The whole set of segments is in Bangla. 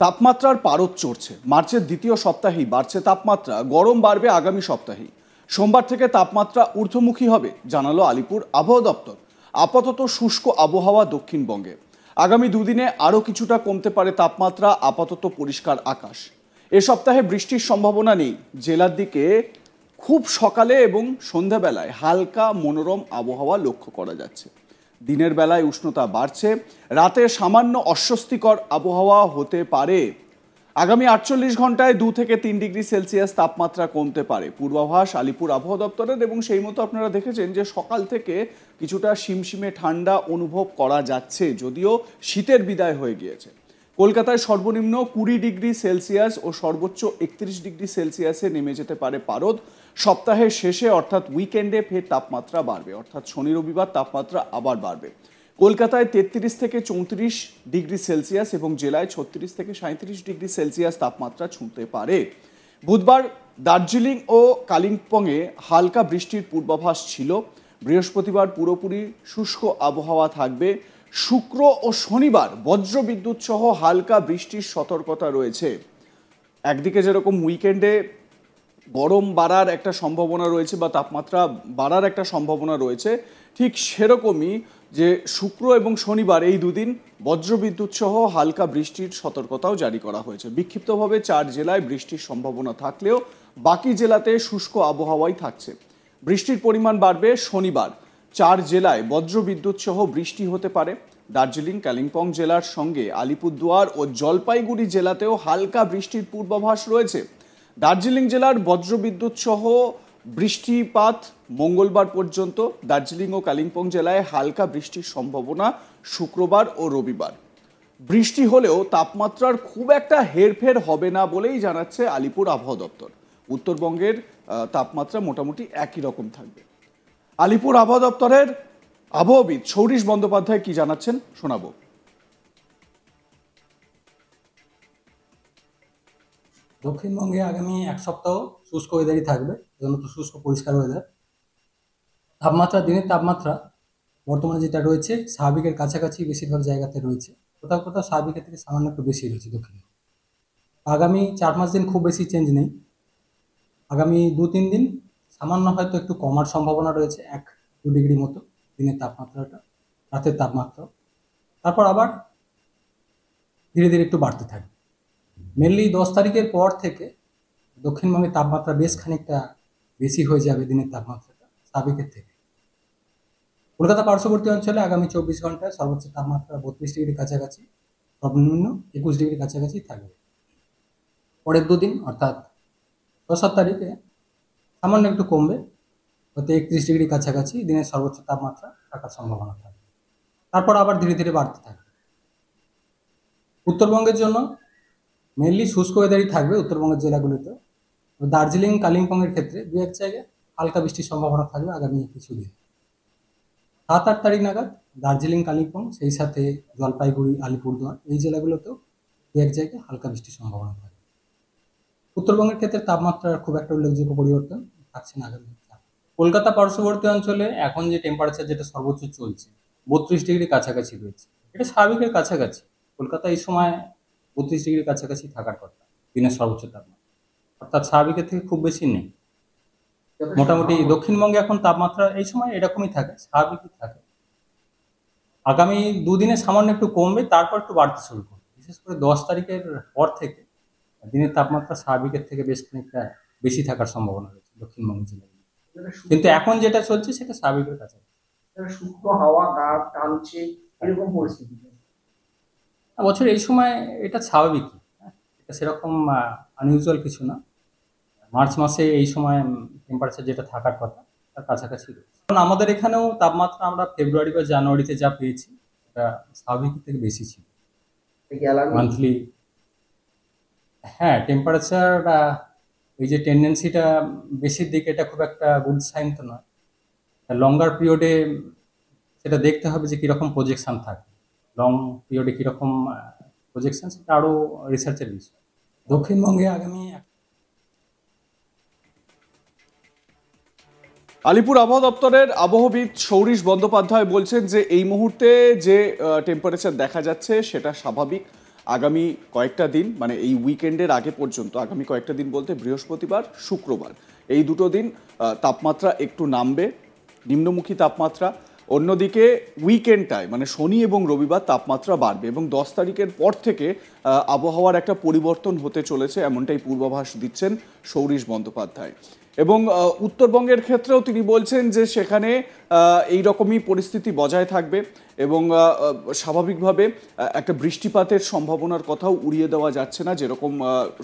তাপমাত্রার পারদ চড়ছে। মার্চের দ্বিতীয় সপ্তাহেই বাড়ছে তাপমাত্রা, গরম বাড়বে আগামী সপ্তাহেই। সোমবার থেকে তাপমাত্রা ঊর্ধ্বমুখী হবে জানালো আলিপুর আবহাওয়া দপ্তর। আপাতত শুষ্ক আবহাওয়া দক্ষিণবঙ্গে। আগামী দুদিনে আরও কিছুটা কমতে পারে তাপমাত্রা, আপাতত পরিষ্কার আকাশ। এ সপ্তাহে বৃষ্টির সম্ভাবনা নেই। জেলার দিকে খুব সকালে এবং সন্ধ্যাবেলায় হালকা মনোরম আবহাওয়া লক্ষ্য করা যাচ্ছে। দিনের বেলায় উষ্ণতা বাড়ছে, রাতে সামান্য অস্বস্তিকর আবহাওয়া হতে পারে। আগামী 48 ঘন্টায় 2 থেকে 3 ডিগ্রি সেলসিয়াস তাপমাত্রা কমতে পারে পূর্বাভাস আলিপুর আবহাওয়া দপ্তরের। এবং সেই মতো আপনারা দেখেছেন যে সকাল থেকে কিছুটা শিমশিমে ঠান্ডা অনুভব করা যাচ্ছে, যদিও শীতের বিদায় হয়ে গিয়েছে। কলকাতায় সর্বনিম্ন 20 ডিগ্রি সেলসিয়াস ও সর্বোচ্চ 31 ডিগ্রি সেলসিয়াসে নেমে যেতে পারে পারদ। সপ্তাহের শেষে অর্থাৎ উইকেন্ডে ফের তাপমাত্রা বাড়বে, অর্থাৎ শনি রবিবার তাপমাত্রা আবার বাড়বে। কলকাতায় 33 থেকে 34 ডিগ্রি সেলসিয়াস এবং জেলায় 36 থেকে 37 ডিগ্রি সেলসিয়াস তাপমাত্রা ছুঁতে পারে। বুধবার দার্জিলিং ও কালিম্পংয়ে হালকা বৃষ্টির পূর্বাভাস ছিল। বৃহস্পতিবার পুরোপুরি শুষ্ক আবহাওয়া থাকবে। শুক্র ও শনিবার বজ্রবিদ্যুৎ সহ হালকা বৃষ্টির সতর্কতা রয়েছে। একদিকে যেরকম উইকেন্ডে গরম বাড়ার একটা সম্ভাবনা রয়েছে বা তাপমাত্রা বাড়ার একটা সম্ভাবনা রয়েছে, ঠিক সেরকমই যে শুক্র এবং শনিবার এই দুদিন বজ্রবিদ্যুৎ সহ হালকা বৃষ্টির সতর্কতাও জারি করা হয়েছে। বিক্ষিপ্তভাবে 4 জেলায় বৃষ্টির সম্ভাবনা থাকলেও বাকি জেলাতে শুষ্ক আবহাওয়াই থাকছে। বৃষ্টির পরিমাণ বাড়বে শনিবার। 4 জেলায় বজ্রবিদ্যুৎ সহ বৃষ্টি হতে পারে। দার্জিলিং কালিম্পং জেলার সঙ্গে আলিপুরদুয়ার ও জলপাইগুড়ি জেলাতেও হালকা বৃষ্টির পূর্বাভাস রয়েছে। দার্জিলিং জেলার বজ্রবিদ্যুৎ সহ বৃষ্টিপাত মঙ্গলবার পর্যন্ত। দার্জিলিং ও কালিম্পং জেলায় হালকা বৃষ্টির সম্ভাবনা শুক্রবার ও রবিবার। বৃষ্টি হলেও তাপমাত্রার খুব একটা হেরফের হবে না বলেই জানাচ্ছে আলিপুর আবহাওয়া দপ্তর। উত্তরবঙ্গের তাপমাত্রা মোটামুটি একই রকম থাকবে। আলিপুর আবহাওয়া দপ্তরের আবহাওয়াবিদ সৌরিশ বন্দ্যোপাধ্যায় কি জানাচ্ছেন শোনাবো। দক্ষিণবঙ্গে আগামী এক সপ্তাহ শুষ্ক ওয়েদারই থাকবে, সাধারণত শুষ্ক পরিষ্কার ওয়েদার। তাপমাত্রা, দিনের তাপমাত্রা বর্তমানে যেটা রয়েছে স্বাভাবিকের কাছাকাছি বেশিরভাগ জায়গাতে রয়েছে, কোথাও কোথাও স্বাভাবিকের থেকে সামান্য একটু বেশি রয়েছে দক্ষিণবঙ্গে। আগামী 4-5 দিন খুব বেশি চেঞ্জ নেই। আগামী 2-3 দিন সামান্য হয়তো একটু কমার সম্ভাবনা রয়েছে, 1-2 ডিগ্রি মতো দিনের তাপমাত্রাটা, রাতের তাপমাত্রা। তারপর আবার ধীরে ধীরে একটু বাড়তে থাকবে। মেনলি 10 তারিখের পর থেকে দক্ষিণবঙ্গের তাপমাত্রা বেশ খানিকটা বেশি হয়ে যাবে দিনের তাপমাত্রাটা স্বাভাবিকের থেকে। কলকাতা পার্শ্ববর্তী অঞ্চলে আগামী 24 ঘন্টায় সর্বোচ্চ তাপমাত্রা 32 ডিগ্রি কাছাকাছি, সর্বনিম্ন 21 ডিগ্রি কাছাকাছি থাকবে। পরের 2 দিন অর্থাৎ 6-7 তারিখে সামান্য একটু কমবে, হয়তো 31 ডিগ্রি কাছাকাছি দিনের সর্বোচ্চ তাপমাত্রা থাকার সম্ভাবনা থাকবে। তারপর আবার ধীরে ধীরে বাড়তে থাকবে। উত্তরবঙ্গের জন্য মেনলি শুষ্ক ওয়েদারই থাকবে উত্তরবঙ্গের জেলাগুলিতে। দার্জিলিং কালিম্পংয়ের ক্ষেত্রে 2-1 জায়গায় হালকা বৃষ্টির সম্ভাবনা থাকবে আগামী কিছুদিন। 7-8 তারিখ নাগাদ দার্জিলিং কালিম্পং, সেই সাথে জলপাইগুড়ি আলিপুরদুয়ার এই জেলাগুলোতেও 2-1 জায়গায় হালকা বৃষ্টির সম্ভাবনা থাকবে। উত্তরবঙ্গের ক্ষেত্রে তাপমাত্রার খুব একটা উল্লেখযোগ্য পরিবর্তন থাকছে না আগামী। কলকাতা পার্শ্ববর্তী অঞ্চলে এখন যে টেম্পারেচার যেটা সর্বোচ্চ চলছে 32 ডিগ্রি কাছাকাছি রয়েছে, এটা স্বাভাবিকের কাছাকাছি। কলকাতা এই সময় 32 ডিগ্রি কাছাকাছি থাকার কথা দিনের সর্বোচ্চ তাপমাত্রা, অর্থাৎ স্বাভাবিকের থেকে খুব বেশি নেই। মোটামুটি দক্ষিণবঙ্গে এখন তাপমাত্রা এই সময় এরকমই থাকে, স্বাভাবিকই থাকে। আগামী 2 দিনে সামান্য একটু কমবে, তারপর একটু বাড়তে শুরু করবে। বিশেষ করে 10 তারিখের পর থেকে দিনের তাপমাত্রা স্বাভাবিকের থেকে বেশ খানিকটা বেশি থাকার সম্ভাবনা রয়েছে দক্ষিণবঙ্গ জেলায়। কিন্তু এখন যেটা চলছে সেটা স্বাভাবিকের কাছাকাছি। শুষ্ক হাওয়া টানছে এরকম পরিস্থিতি বছর এই সময় এটা স্বাভাবিকই, এটা সেরকম আনইউজুয়াল কিছু না। মার্চ মাসে এই সময় টেম্পারেচার যেটা থাকার কথা তার কাছাকাছি রয়েছে। কারণ আমাদের এখানেও তাপমাত্রা আমরা ফেব্রুয়ারি বা জানুয়ারিতে যা পেয়েছি এটা স্বাভাবিকের থেকে বেশি ছিল মান্থলি। হ্যাঁ, টেম্পারেচার এই যে টেন্ডেন্সিটা বেশির দিকে, এটা খুব একটা গুড সাইন তো নয়। লঙ্গার পিরিয়ডে সেটা দেখতে হবে যে কীরকম প্রজেকশন থাকে, লং পিরিয়ডে কীরকম প্রজেকশন, সেটা আরও রিসার্চের বিষয়। দক্ষিণবঙ্গে আগামী আলিপুর আবহাওয়া দপ্তরের আবহাওয়াবিদ সৌরিশ বন্দ্যোপাধ্যায় বলছেন যে এই মুহূর্তে যে টেম্পারেচার দেখা যাচ্ছে সেটা স্বাভাবিক। আগামী কয়েকটা দিন মানে এই উইকেন্ডের আগে পর্যন্ত আগামী কয়েকটা দিন বলতে বৃহস্পতিবার শুক্রবার এই দুটো দিন তাপমাত্রা একটু নামবে, নিম্নমুখী তাপমাত্রা। অন্যদিকে উইকেন্ডটায় মানে শনি এবং রবিবার তাপমাত্রা বাড়বে এবং 10 তারিখের পর থেকে আবহাওয়ার একটা পরিবর্তন হতে চলেছে, এমনটাই পূর্বাভাস দিচ্ছেন সৌরীশ বন্দ্যোপাধ্যায়। এবং উত্তরবঙ্গের ক্ষেত্রেও তিনি বলছেন যে সেখানে এই রকমই পরিস্থিতি বজায় থাকবে এবং স্বাভাবিকভাবে একটা বৃষ্টিপাতের সম্ভাবনার কথাও উড়িয়ে দেওয়া যাচ্ছে না, যেরকম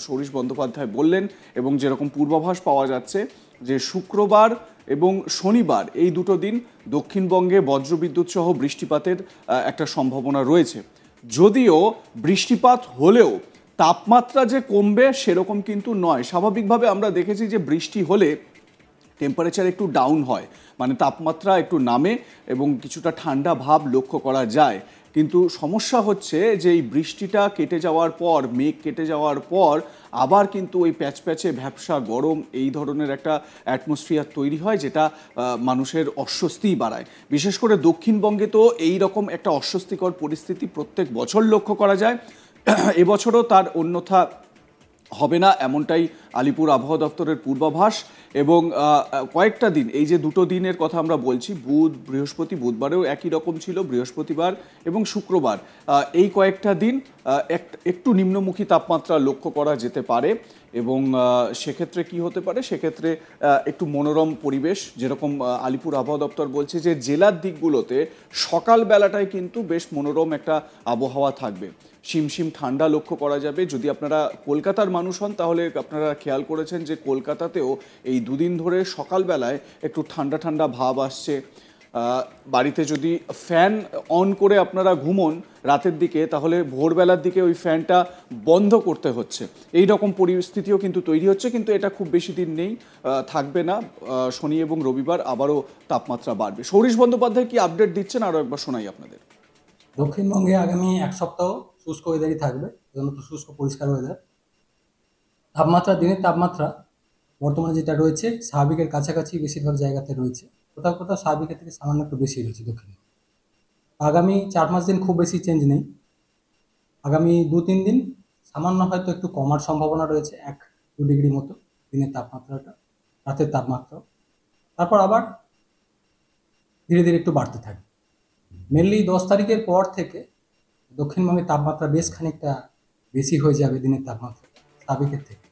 সৌরীশ বন্দ্যোপাধ্যায় বললেন এবং যেরকম পূর্বাভাস পাওয়া যাচ্ছে যে শুক্রবার এবং শনিবার এই দুটো দিন দক্ষিণবঙ্গে বজ্রবিদ্যুৎ সহ বৃষ্টিপাতের একটা সম্ভাবনা রয়েছে। যদিও বৃষ্টিপাত হলেও তাপমাত্রা যে কমবে সেরকম কিন্তু নয়। স্বাভাবিকভাবে আমরা দেখেছি যে বৃষ্টি হলে টেম্পারেচার একটু ডাউন হয়, মানে তাপমাত্রা একটু নামে এবং কিছুটা ঠান্ডা ভাব লক্ষ্য করা যায়। কিন্তু সমস্যা হচ্ছে যে এই বৃষ্টিটা কেটে যাওয়ার পর, মেঘ কেটে যাওয়ার পর আবার কিন্তু ওই প্যাচপ্যাচে ভ্যাপসা গরম এই ধরনের একটা অ্যাটমসফিয়ার তৈরি হয়, যেটা মানুষের অস্বস্তি বাড়ায়। বিশেষ করে দক্ষিণবঙ্গে তো এই রকম একটা অস্বস্তিকর পরিস্থিতি প্রত্যেক বছর লক্ষ্য করা যায়। এবছরও তার অন্যথা হবে না, এমনটাই আলিপুর আবহাওয়া দপ্তরের পূর্বাভাস। এবং কয়েকটা দিন, এই যে দুটো দিনের কথা আমরা বলছি, বুধ বৃহস্পতি, বুধবারেও একই রকম ছিল, বৃহস্পতিবার এবং শুক্রবার, এই কয়েকটা দিন একটু নিম্নমুখী তাপমাত্রা লক্ষ্য করা যেতে পারে। এবং সেক্ষেত্রে কি হতে পারে, সেক্ষেত্রে একটু মনোরম পরিবেশ, যেরকম আলিপুর আবহাওয়া দপ্তর বলছে যে জেলার দিকগুলোতে সকালবেলাটায় কিন্তু বেশ মনোরম একটা আবহাওয়া থাকবে, শিমশিম ঠান্ডা লক্ষ্য করা যাবে। যদি আপনারা কলকাতার মানুষ হন তাহলে আপনারা খেয়াল করেছেন যে কলকাতাতেও এই দুদিন ধরে সকালবেলায় একটু ঠান্ডা ঠান্ডা ভাব আসছে। বাড়িতে যদি ফ্যান অন করে আপনারা ঘুমোন রাতের দিকে, তাহলে ভোরবেলার দিকে ওই ফ্যানটা বন্ধ করতে হচ্ছে, এই রকম পরিস্থিতিও কিন্তু তৈরি হচ্ছে। কিন্তু এটা খুব বেশি দিন নেই, থাকবে না। শনি এবং রবিবার আবারও তাপমাত্রা বাড়বে। সৌরীশ বন্দ্যোপাধ্যায় কি আপডেট দিচ্ছেন আরও একবার শোনাই আপনাদের। দক্ষিণবঙ্গে আগামী এক সপ্তাহ শুষ্ক ওয়েদারই থাকবে, প্রধানত শুষ্ক পরিষ্কার ওয়েদার। দিনের তাপমাত্রা বর্তমানে যেটা রয়েছে স্বাভাবিকের কাছাকাছি বেশিরভাগ জায়গাতে রয়েছে, কোথাও কোথাও স্বাভাবিকের থেকে সামান্য একটু বেশি রয়েছে দক্ষিণে। আগামী 4-5 দিন খুব বেশি চেঞ্জ নেই। আগামী 2-3 দিন সামান্য হয়তো একটু কমার সম্ভাবনা রয়েছে, 1-2 ডিগ্রি মতো দিনের তাপমাত্রাটা, রাতের তাপমাত্রাও। তারপর আবার ধীরে ধীরে একটু বাড়তে থাকবে। মেনলি 10 তারিখের পর থেকে দক্ষিণবঙ্গের তাপমাত্রা বেশ খানিকটা বেশি হয়ে যাবে দিনের তাপমাত্রা স্বাভাবিকের থেকে।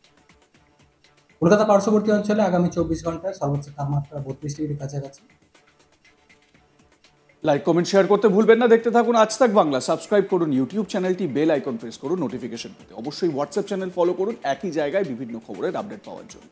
কলকাতা পার্শ্ববর্তী অঞ্চলে আগামী 24 ঘন্টায় সর্বোচ্চ তাপমাত্রা 32 ডিগ্রির কাছাকাছি। লাইক কমেন্ট শেয়ার করতে ভুলবেন না। দেখতে থাকুন আজ তাক বাংলা। সাবস্ক্রাইব করুন ইউটিউব চ্যানেলটি, বেল আইকন প্রেস করুন নোটিফিকেশন পেতে। অবশ্যই হোয়াটসঅ্যাপ চ্যানেল ফলো করুন একই জায়গায় বিভিন্ন খবরের আপডেট পাওয়ার জন্য।